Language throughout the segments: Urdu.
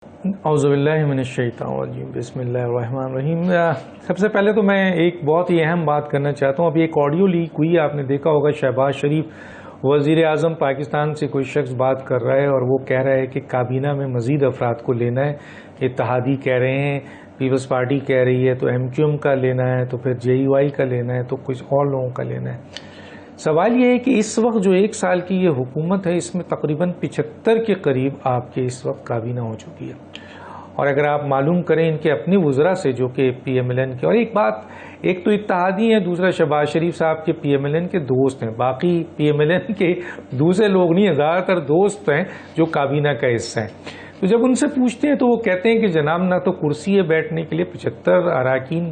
اعوذ باللہ من الشیطان الرجیم بسم اللہ الرحمن الرحیم۔ سب سے پہلے تو میں ایک بہت ہی اہم بات کرنا چاہتا ہوں۔ ابھی ایک آڈیو لیک ہوئی، آپ نے دیکھا ہوگا، شہباز شریف وزیر اعظم پاکستان سے کوئی شخص بات کر رہا ہے اور وہ کہہ رہا ہے کہ کابینہ میں مزید افراد کو لینا ہے۔ اتحادی کہہ رہے ہیں، پیپلز پارٹی کہہ رہی ہے، تو ایم کیو ایم کا لینا ہے، تو پھر جے یو آئی کا لینا ہے، تو کچھ اور لوگوں کا لینا ہے۔ سوال یہ ہے کہ اس وقت جو ایک سال کی یہ حکومت ہے، اس میں تقریباً 75 کے قریب آپ کے اس وقت کابینہ ہو چکی ہے، اور اگر آپ معلوم کریں ان کے اپنے وزراء سے جو کہ پی ایم ایل این کے، اور ایک تو اتحادی ہیں، دوسرا شہباز شریف صاحب کے پی ایم ایل این کے دوست ہیں، باقی پی ایم ایل این کے دوسرے لوگ نہیں ہیں، زیادہ تر دوست ہیں جو کابینہ کا حصہ ہیں۔ تو جب ان سے پوچھتے ہیں تو وہ کہتے ہیں کہ جناب نہ تو کرسی ہے بیٹھنے کے لیے، 75 اراکین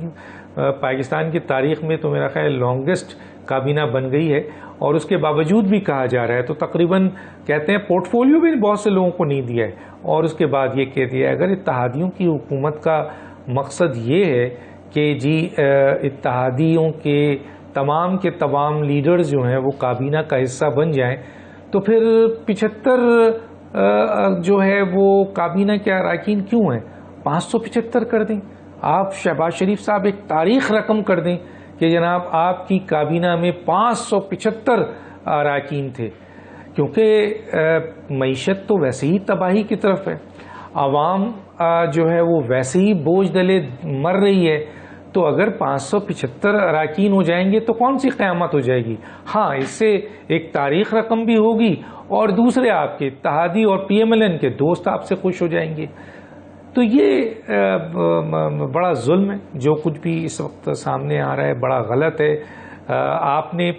پاکستان کی تاریخ میں تو میرا خیال لانگسٹ کابینہ بن گئی ہے، اور اس کے باوجود بھی کہا جا رہا ہے، تو تقریباً کہتے ہیں پورٹ فولیو بھی بہت سے لوگوں کو نہیں دیا ہے، اور اس کے بعد یہ کہہ دیا ہے اگر اتحادیوں کی حکومت کا مقصد یہ ہے کہ جی اتحادیوں کے تمام لیڈرز جو ہیں وہ کابینہ کا حصہ بن جائیں، تو پھر 75 جو ہے وہ کابینہ کے اراکین کیوں ہیں؟ 575 کر دیں۔ آپ شہباز شریف صاحب ایک تاریخ رقم کر دیں کہ جناب آپ کی کابینہ میں 575 اراکین تھے، کیونکہ معیشت تو ویسے ہی تباہی کی طرف ہے، عوام جو ہے وہ ویسے ہی بوجھ دلے مر رہی ہے، تو اگر 575 اراکین ہو جائیں گے تو کون سی قیامت ہو جائے گی؟ ہاں، اس سے ایک تاریخ رقم بھی ہوگی، اور دوسرے آپ کے اتحادی اور پی ایم ایل این کے دوست آپ سے خوش ہو جائیں گے۔ تو یہ بڑا ظلم ہے جو کچھ بھی اس وقت سامنے آ رہا ہے، بڑا غلط ہے۔ آپ نے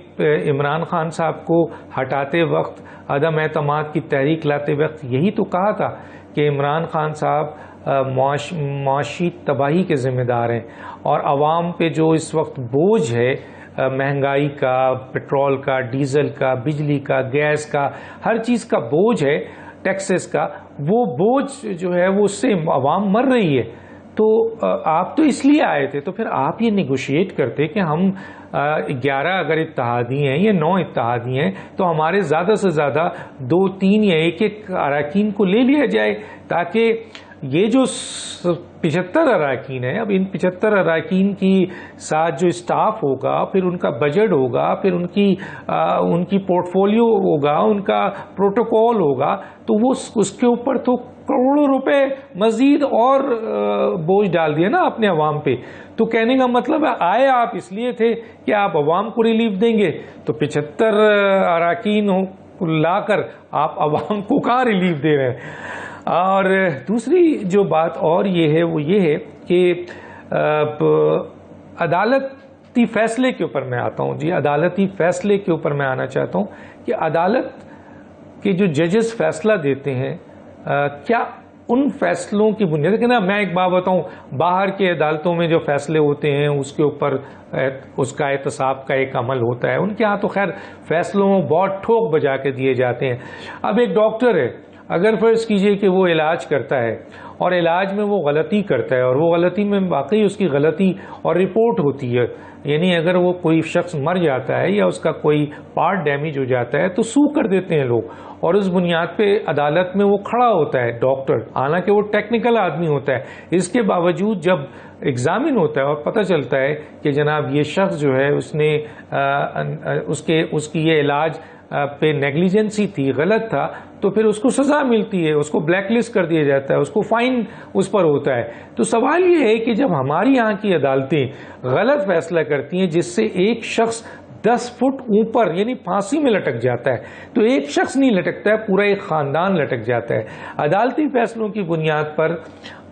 عمران خان صاحب کو ہٹاتے وقت، عدم اعتماد کی تحریک لاتے وقت یہی تو کہا تھا کہ عمران خان صاحب معاشی تباہی کے ذمہ دار ہیں، اور عوام پہ جو اس وقت بوجھ ہے مہنگائی کا، پٹرول کا، ڈیزل کا، بجلی کا، گیس کا، ہر چیز کا بوجھ ہے، ٹیکسز کا، وہ بوجھ جو ہے وہ اس سے عوام مر رہی ہے۔ تو آپ تو اس لیے آئے تھے، تو پھر آپ یہ نیگوشیٹ کرتے کہ ہم 11 اگر اتحادی ہیں یا 9 اتحادی ہیں تو ہمارے زیادہ سے زیادہ 2 3 یا 1 1 اراکین کو لے لیا جائے، تاکہ یہ جو 75 اراکین ہیں، اب ان 75 اراکین کی ساتھ جو اسٹاف ہوگا، پھر ان کا بجٹ ہوگا، پھر ان کی پورٹ فولیو ہوگا، ان کا پروٹوکول ہوگا، تو وہ اس کے اوپر تو کروڑوں روپے مزید اور بوجھ ڈال دیا نا اپنے عوام پہ۔ تو کہنے کا مطلب ہے آئے آپ اس لیے تھے کہ آپ عوام کو ریلیف دیں گے، تو 75 اراکین لا کر آپ عوام کو کہاں ریلیف دے رہے ہیں؟ اور دوسری جو بات اور یہ ہے وہ یہ ہے کہ عدالتی فیصلے کے اوپر میں آتا ہوں۔ جی، عدالتی فیصلے کے اوپر میں آنا چاہتا ہوں کہ عدالت کے جو ججز فیصلہ دیتے ہیں، کیا ان فیصلوں کی بنیاد کہ نا، میں ایک بات بتاؤں، باہر کے عدالتوں میں جو فیصلے ہوتے ہیں اس کے اوپر اس کا احتساب کا ایک عمل ہوتا ہے، ان کے ہاں تو خیر فیصلوں بہت ٹھوک بجا کے دیے جاتے ہیں۔ اب ایک ڈاکٹر ہے، اگر فرض کیجئے کہ وہ علاج کرتا ہے اور علاج میں وہ غلطی کرتا ہے، اور وہ غلطی میں واقعی اس کی غلطی اور رپورٹ ہوتی ہے، یعنی اگر وہ کوئی شخص مر جاتا ہے یا اس کا کوئی پارٹ ڈیمیج ہو جاتا ہے تو سو کر دیتے ہیں لوگ، اور اس بنیاد پہ عدالت میں وہ کھڑا ہوتا ہے ڈاکٹر، حالانکہ وہ ٹیکنیکل آدمی ہوتا ہے، اس کے باوجود جب ایگزامن ہوتا ہے اور پتہ چلتا ہے کہ جناب یہ شخص جو ہے اس نے اس کی یہ علاج پہ نیگلیجنسی تھی، غلط تھا، تو پھر اس کو سزا ملتی ہے، اس کو بلیک لسٹ کر دیا جاتا ہے، اس کو فائن اس پر ہوتا ہے۔ تو سوال یہ ہے کہ جب ہماری یہاں کی عدالتیں غلط فیصلہ کرتی ہیں جس سے ایک شخص 10 فٹ اوپر یعنی پھانسی میں لٹک جاتا ہے، تو ایک شخص نہیں لٹکتا ہے، پورا ایک خاندان لٹک جاتا ہے۔ عدالتی فیصلوں کی بنیاد پر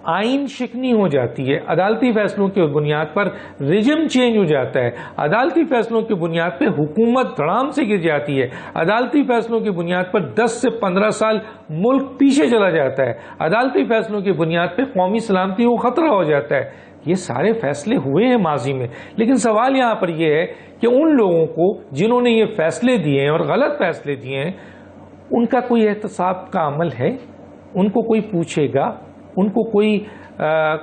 آئین شکنی ہو جاتی ہے، عدالتی فیصلوں کی بنیاد پر رجم چینج ہو جاتا ہے، عدالتی فیصلوں کی بنیاد پہ حکومت دھڑام سے گر جاتی ہے، عدالتی فیصلوں کی بنیاد پر 10 سے 15 سال ملک پیچھے چلا جاتا ہے، عدالتی فیصلوں کی بنیاد پہ قومی سلامتی کو خطرہ ہو جاتا ہے۔ یہ سارے فیصلے ہوئے ہیں ماضی میں، لیکن سوال یہاں پر یہ ہے کہ ان لوگوں کو جنہوں نے یہ فیصلے دیے ہیں اور غلط فیصلے دیے ہیں، ان کا کوئی احتساب کا عمل ہے؟ ان کو کوئی پوچھے گا؟ ان کو کوئی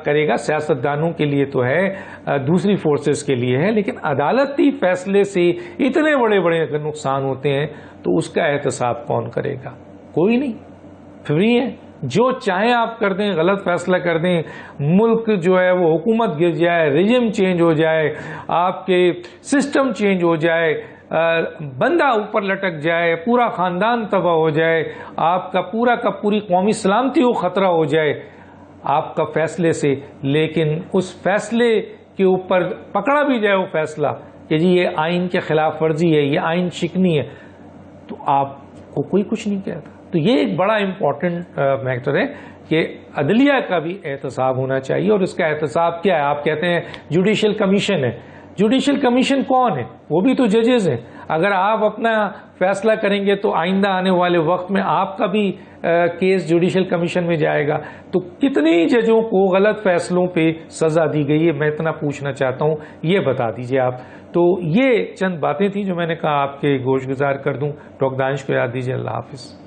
کرے گا؟ سیاستدانوں کے لیے تو ہے، دوسری فورسز کے لیے ہے، لیکن عدالتی فیصلے سے اتنے بڑے بڑے اگر نقصان ہوتے ہیں تو اس کا احتساب کون کرے گا؟ کوئی نہیں، فری ہے، جو چاہیں آپ کر دیں، غلط فیصلہ کر دیں، ملک جو ہے وہ حکومت گر جائے، رجم چینج ہو جائے، آپ کے سسٹم چینج ہو جائے، بندہ اوپر لٹک جائے، پورا خاندان تباہ ہو جائے، آپ کا پوری قومی سلامتی کو خطرہ ہو جائے آپ کا فیصلے سے، لیکن اس فیصلے کے اوپر پکڑا بھی جائے وہ فیصلہ کہ جی یہ آئین کے خلاف ورزی ہے، یہ آئین شکنی ہے، تو آپ کو کوئی کچھ نہیں کہتا۔ تو یہ ایک بڑا امپورٹنٹ میٹر ہے کہ عدلیہ کا بھی احتساب ہونا چاہیے، اور اس کا احتساب کیا ہے؟ آپ کہتے ہیں جوڈیشل کمیشن ہے، جوڈیشل کمیشن کون ہے؟ وہ بھی تو ججز ہیں۔ اگر آپ اپنا فیصلہ کریں گے تو آئندہ آنے والے وقت میں آپ کا بھی کیس جوڈیشل کمیشن میں جائے گا، تو کتنی ججوں کو غلط فیصلوں پہ سزا دی گئی ہے، میں اتنا پوچھنا چاہتا ہوں، یہ بتا دیجئے آپ۔ تو یہ چند باتیں تھیں جو میں نے کہا آپ کے گوش گزار کر دوں۔ ڈاکٹر دانش کو یاد دیجیے۔ اللہ حافظ۔